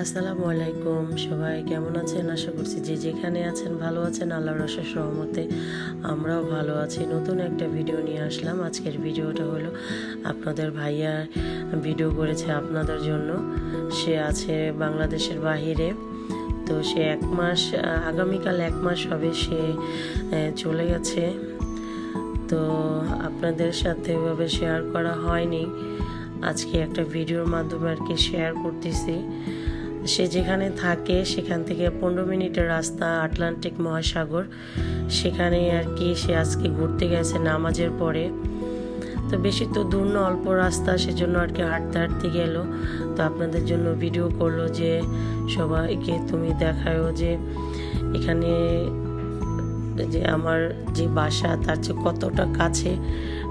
আসসালামু আলাইকুম। সবাই কেমন আছেন? আশা করছি যে যেখানে আছেন ভালো আছেন। আল্লাহর অশেষ রহমতে আমরাও ভালো আছি। নতুন একটা ভিডিও নিয়ে আসলাম। আজকের ভিডিওটা হলো আপনাদের ভাইয়া ভিডিও করেছে আপনাদের জন্য। সে আছে বাংলাদেশের বাহিরে। তো সে আগামীকাল 1 মাস হবে সে চলে গেছে। তো আপনাদের সাথে ওইভাবে শেয়ার করা হয়নি। আজকে একটা ভিডিওর মাধ্যমে আর কি শেয়ার করতেছি। সে যেখানে থাকে সেখান থেকে 15 মিনিটের রাস্তা আটলান্টিক মহাসাগর। সেখানে আর কি সে আজকে ঘুরতে গেছে নামাজের পরে। তো বেশি তো দূর না, অল্প রাস্তা, সেজন্য আর কি হাঁটতে হাঁটতে গেল। তো আপনাদের জন্য ভিডিও করলো যে সবাইকে তুমি দেখায়ও যে এখানে যে আমার যে বাসা তার চেয়ে কতটা কাছে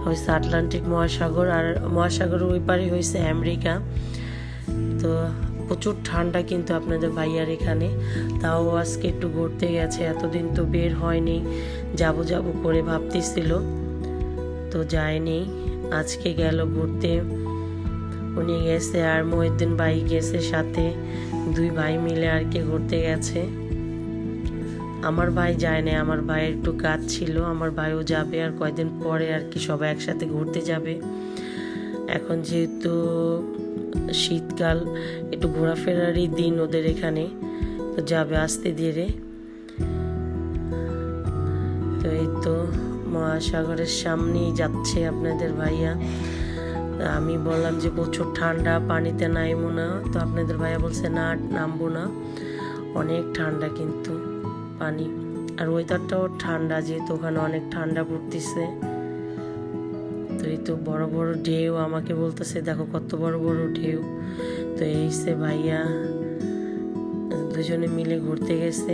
হয়েছে আটলান্টিক মহাসাগর, আর মহাসাগরের ওই পারে হয়েছে আমেরিকা। তো প্রচুর ঠান্ডা কিন্তু আপনাদের ভাইয়ার এখানে। তাও আজকে একটু ঘুরতে গেছে, এতদিন তো বের হয়নি, যাব করে ভাবতেছিল, তো যায়নি। আজকে গেল ঘুরতে। উনি গেছে আর মহিউদ্দিন ভাই গেছে সাথে, 2 ভাই মিলে আর কি ঘুরতে গেছে। আমার ভাই যায় না, আমার ভাইয়ের একটু কাজ ছিল। আমার ভাইও যাবে আর কয়েকদিন পরে আর কি সবাই একসাথে ঘুরতে যাবে। এখন যেহেতু শীতকাল, একটু ঘোরাফেরারই দিন ওদের এখানে, তো যাবে আস্তে ধীরে। তো এই তো মহাসাগরের সামনেই যাচ্ছে আপনাদের ভাইয়া। আমি বললাম যে প্রচুর ঠান্ডা, পানিতে নামবো না। তো আপনাদের ভাইয়া বলছে না, নামবো না, অনেক ঠান্ডা কিন্তু পানি, আর ওয়েদারটাও ঠান্ডা, যেহেতু ওখানে অনেক ঠান্ডা পড়তেছে। তো এই তো বড় বড় ঢেউ, আমাকে বলতেছে দেখো কত বড় বড় ঢেউ। তো এই সে ভাইয়া দুজনে মিলে ঘুরতে গেছে।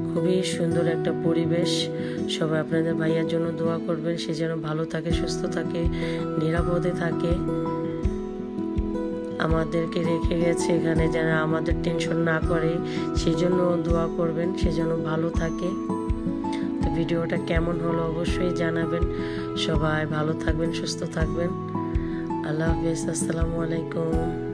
খুবই সুন্দর একটা পরিবেশ। সবাই আপনাদের ভাইয়ার জন্য দোয়া করবেন, সে যেন ভালো থাকে, সুস্থ থাকে, নিরাপদে থাকে। আমাদেরকে রেখে গেছে এখানে, যেন আমাদের টেনশন না করে, সেই জন্য দোয়া করবেন, সে যেন ভালো থাকে। তো ভিডিওটা কেমন হলো অবশ্যই জানাবেন। সবাই ভালো থাকবেন, সুস্থ থাকবেন। আল্লাহ হাফেজ। আসসালামু আলাইকুম।